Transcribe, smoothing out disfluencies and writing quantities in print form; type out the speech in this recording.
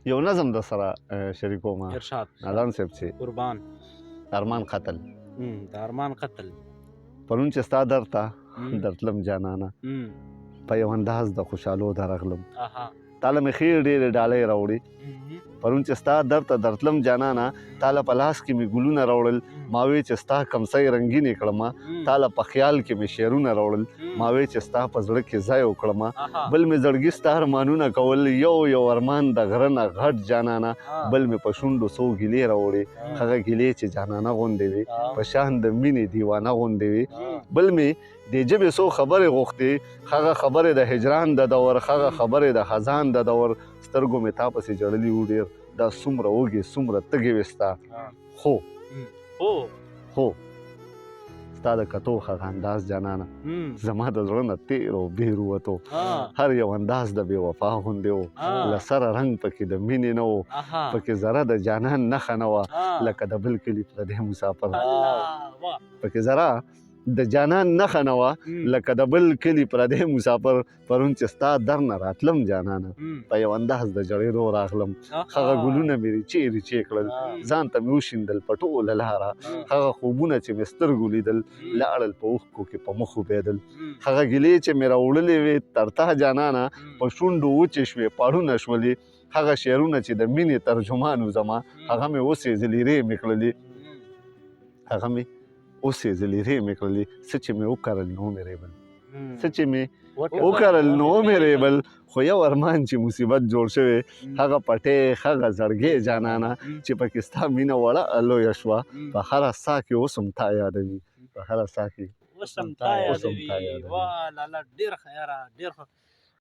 یو نظم در سره شریکوم ارشاد نادان صاحب چې قربان ارمان قتل د ارمان قتل پرون چې ستا در ته درتلم جانانه په یو انداز د خوشحالو درغلم تاله مې ښې ډېرې ډالۍ راوړې پرون چې ستا در ته درتلم جانانه تاله په لاس کې مې ګلونه راوړل ما وی چې ستا کمسۍ رنګینې کړمه تاله په خیال کې مې شعرونه راوړل ما وی چې ستا په زړه کې ځای وکړمه بل مې زړګي ستا ارمانونه کول یو ارمان د غره نه غټ جانانه بل مې په شونډو څو ګیلې راوړې هغه ګیلې چې جانانه غوندې وي په شان د مینې دیوانه غوندې وي بل مې د ژبې څو خبرې غوښتې هغه خبرې د هجران د دور هغه خبرې د خزان د دور سترګو مې تا پسې جړلي وو ډېر دا څومره وږې څومره تږې وې ستا خو ستا د کتو هغه انداز جانانه زما د زړه نه تېر او بېر ووتو هر یو انداز د بې وفا غوندې و له سره رنګ پکې د مینې نه و پکې ذره د جانان نښه نه وه لکه د بل کلي پردی مسافر پکې ذره د جانان نښه نه وه لکه د بل کلي پردی مسافر پرون چې ستا در نه راتلم جانانه په یو انداز د جړېدو راغلم هغه ګلونه مې ریچې ریچې کړل ځان ته مې وشیندل په ټوله لاره هغه خوبونه چې مې سترګو لیدل لاړل په اوښکو کې په مخ وبېدل هغه ګیلې چې مې راوړلې وې تر تا جانانه په شونډو وچې شوې پاړونه شولې هغه شعرونه چې د مینې ترجمان و زما هغه مې وسېزلې رې مې کړلې اوسېزلې رې مې کړلې څه چې مې وکرل نو مې ریبل څه چې مې وکرل نو مې ریبل خو یو ارمان چې مصیبت جوړ شوی هغه پټې هغه زړګې جانانه چې پکې ستا مینه وړه لویه شوه په هره ساه کې اوس هم تا یادوي په هره ساه کې اوس هم تا یادوي واه لالا ډېر ښه یاره ډېر ښه